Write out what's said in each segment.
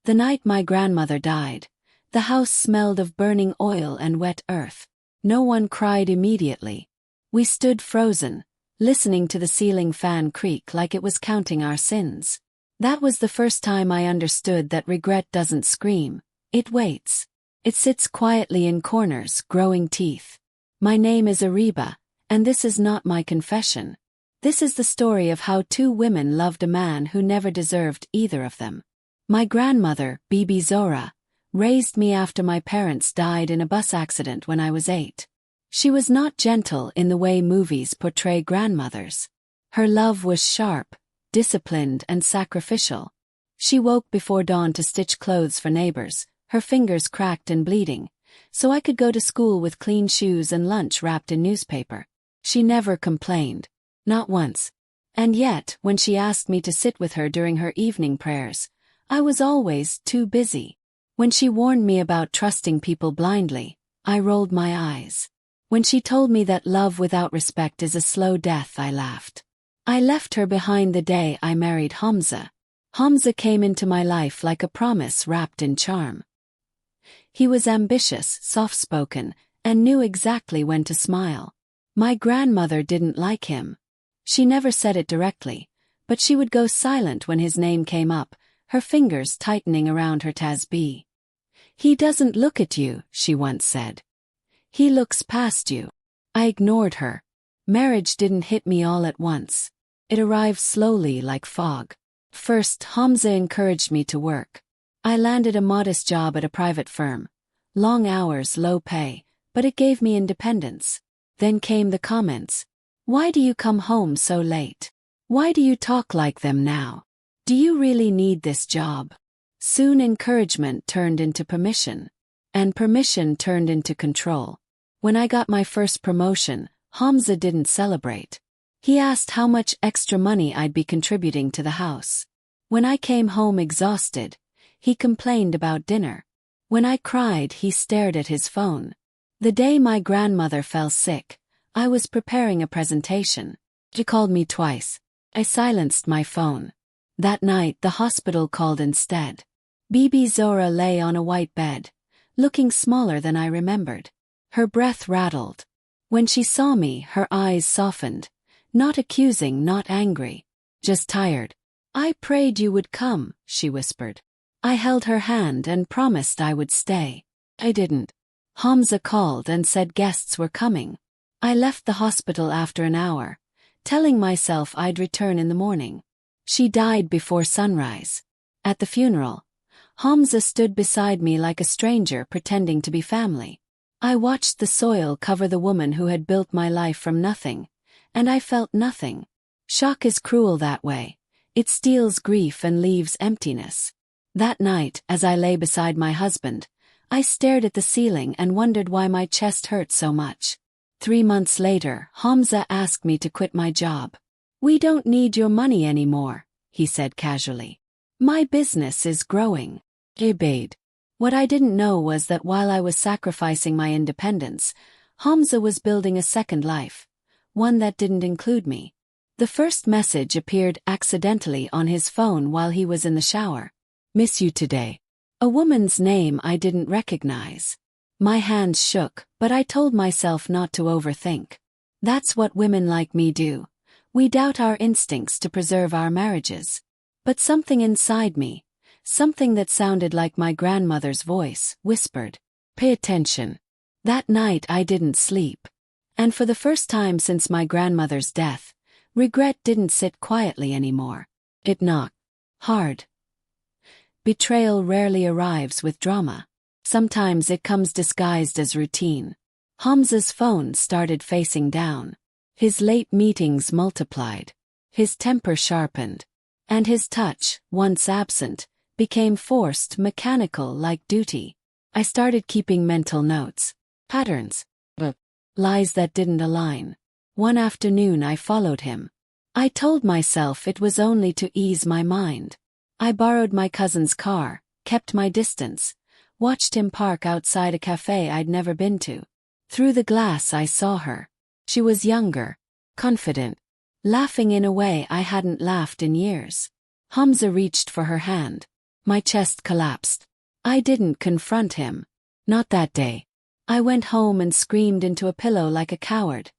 The night my grandmother died, the house smelled of burning oil and wet earth. No one cried immediately. We stood frozen, listening to the ceiling fan creak like it was counting our sins. That was the first time I understood that regret doesn't scream, it waits. It sits quietly in corners, growing teeth. My name is Ariba, and this is not my confession. This is the story of how two women loved a man who never deserved either of them. My grandmother, Bibi Zora, raised me after my parents died in a bus accident when I was 8. She was not gentle in the way movies portray grandmothers. Her love was sharp, disciplined, and sacrificial. She woke before dawn to stitch clothes for neighbors, her fingers cracked and bleeding, so I could go to school with clean shoes and lunch wrapped in newspaper. She never complained. Not once. And yet, when she asked me to sit with her during her evening prayers, I was always too busy. When she warned me about trusting people blindly, I rolled my eyes. When she told me that love without respect is a slow death, I laughed. I left her behind the day I married Hamza. Hamza came into my life like a promise wrapped in charm. He was ambitious, soft-spoken, and knew exactly when to smile. My grandmother didn't like him. She never said it directly, but she would go silent when his name came up, her fingers tightening around her tasbih. "He doesn't look at you," she once said. "He looks past you." I ignored her. Marriage didn't hit me all at once. It arrived slowly like fog. First, Hamza encouraged me to work. I landed a modest job at a private firm. Long hours, low pay, but it gave me independence. Then came the comments. "Why do you come home so late? Why do you talk like them now? Do you really need this job?" Soon encouragement turned into permission. And permission turned into control. When I got my first promotion, Hamza didn't celebrate. He asked how much extra money I'd be contributing to the house. When I came home exhausted, he complained about dinner. When I cried, he stared at his phone. The day my grandmother fell sick, I was preparing a presentation. She called me twice. I silenced my phone. That night, the hospital called instead. Bibi Zora lay on a white bed, looking smaller than I remembered. Her breath rattled. When she saw me, her eyes softened. Not accusing, not angry. Just tired. "I prayed you would come," she whispered. I held her hand and promised I would stay. I didn't. Hamza called and said guests were coming. I left the hospital after an hour, telling myself I'd return in the morning. She died before sunrise. At the funeral, Hamza stood beside me like a stranger pretending to be family. I watched the soil cover the woman who had built my life from nothing, and I felt nothing. Shock is cruel that way. It steals grief and leaves emptiness. That night, as I lay beside my husband, I stared at the ceiling and wondered why my chest hurt so much. 3 months later, Hamza asked me to quit my job. "We don't need your money anymore," he said casually. "My business is growing." I obeyed. What I didn't know was that while I was sacrificing my independence, Hamza was building a second life, one that didn't include me. The first message appeared accidentally on his phone while he was in the shower. "Miss you today." A woman's name I didn't recognize. My hands shook, but I told myself not to overthink. That's what women like me do. We doubt our instincts to preserve our marriages. But something inside me, something that sounded like my grandmother's voice, whispered, "Pay attention." That night I didn't sleep. And for the first time since my grandmother's death, regret didn't sit quietly anymore. It knocked. Hard. Betrayal rarely arrives with drama. Sometimes it comes disguised as routine. Hamza's phone started facing down. His late meetings multiplied. His temper sharpened. And his touch, once absent, became forced, mechanical, like duty. I started keeping mental notes. Patterns. Lies that didn't align. One afternoon I followed him. I told myself it was only to ease my mind. I borrowed my cousin's car, kept my distance, watched him park outside a cafe I'd never been to. Through the glass I saw her. She was younger, confident, laughing in a way I hadn't laughed in years. Hamza reached for her hand. My chest collapsed. I didn't confront him. Not that day. I went home and screamed into a pillow like a coward,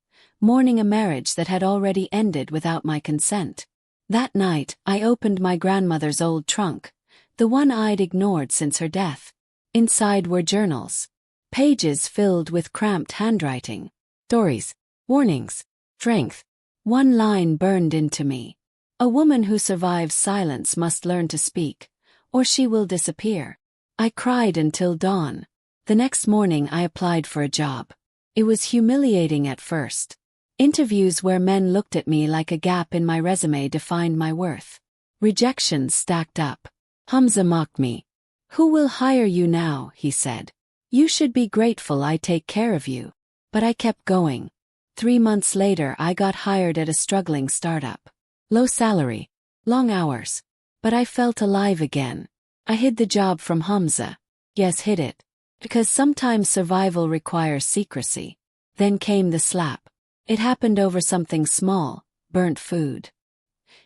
mourning a marriage that had already ended without my consent. That night, I opened my grandmother's old trunk, the one I'd ignored since her death. Inside were journals, pages filled with cramped handwriting, stories, warnings, strength. One line burned into me. A woman who survives silence must learn to speak, or she will disappear. I cried until dawn. The next morning I applied for a job. It was humiliating at first. Interviews where men looked at me like a gap in my resume defined my worth. Rejections stacked up. Hamza mocked me. "Who will hire you now?" he said. "You should be grateful I take care of you." But I kept going. 3 months later I got hired at a struggling startup. Low salary, long hours. But I felt alive again. I hid the job from Hamza. Yes, hid it. Because sometimes survival requires secrecy. Then came the slap. It happened over something small, burnt food.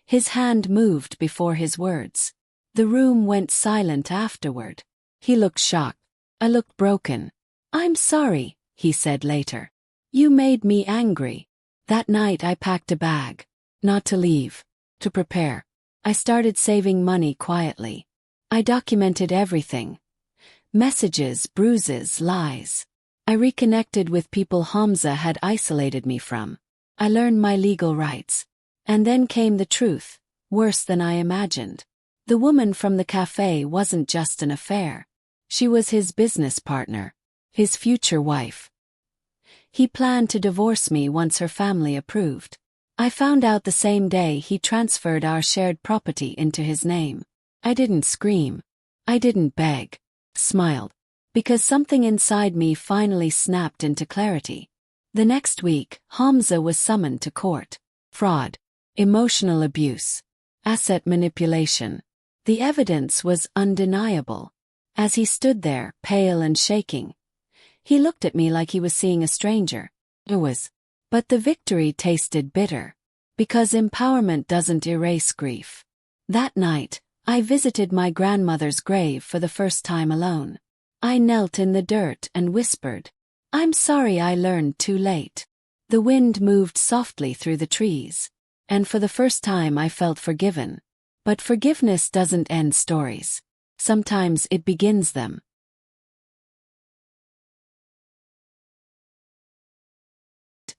His hand moved before his words. The room went silent afterward. He looked shocked. I looked broken. "I'm sorry," he said later. "You made me angry." That night I packed a bag. Not to leave. To prepare. I started saving money quietly. I documented everything. Messages, bruises, lies. I reconnected with people Hamza had isolated me from. I learned my legal rights. And then came the truth, worse than I imagined. The woman from the cafe wasn't just an affair. She was his business partner, his future wife. He planned to divorce me once her family approved. I found out the same day he transferred our shared property into his name. I didn't scream. I didn't beg. Smiled. Because something inside me finally snapped into clarity. The next week, Hamza was summoned to court. Fraud. Emotional abuse. Asset manipulation. The evidence was undeniable. As he stood there, pale and shaking, he looked at me like he was seeing a stranger. But the victory tasted bitter. Because empowerment doesn't erase grief. That night, I visited my grandmother's grave for the first time alone. I knelt in the dirt and whispered, "I'm sorry I learned too late." The wind moved softly through the trees. And for the first time I felt forgiven. But forgiveness doesn't end stories. Sometimes it begins them.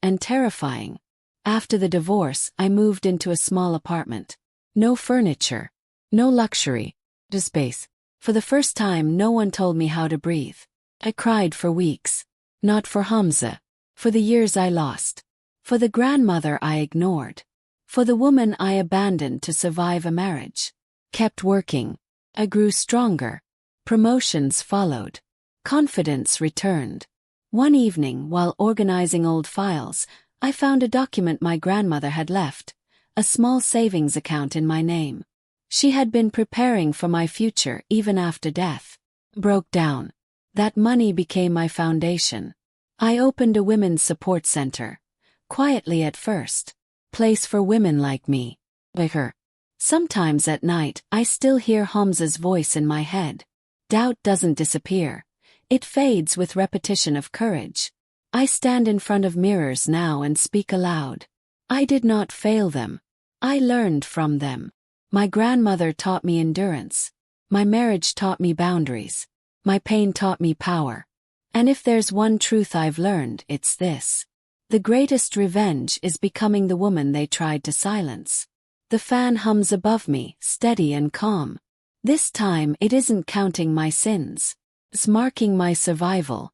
And terrifying. After the divorce, I moved into a small apartment. No furniture. No luxury. Just space. For the first time, no one told me how to breathe. I cried for weeks. Not for Hamza. For the years I lost. For the grandmother I ignored. For the woman I abandoned to survive a marriage. Kept working. I grew stronger. Promotions followed. Confidence returned. One evening, while organizing old files, I found a document my grandmother had left, a small savings account in my name. She had been preparing for my future even after death. Broke down. That money became my foundation. I opened a women's support center. Quietly at first. Place for women like me. Like her. Sometimes at night, I still hear Hamza's voice in my head. Doubt doesn't disappear. It fades with repetition of courage. I stand in front of mirrors now and speak aloud. I did not fail them. I learned from them. My grandmother taught me endurance. My marriage taught me boundaries. My pain taught me power. And if there's one truth I've learned, it's this. The greatest revenge is becoming the woman they tried to silence. The fan hums above me, steady and calm. This time it isn't counting my sins. It's marking my survival.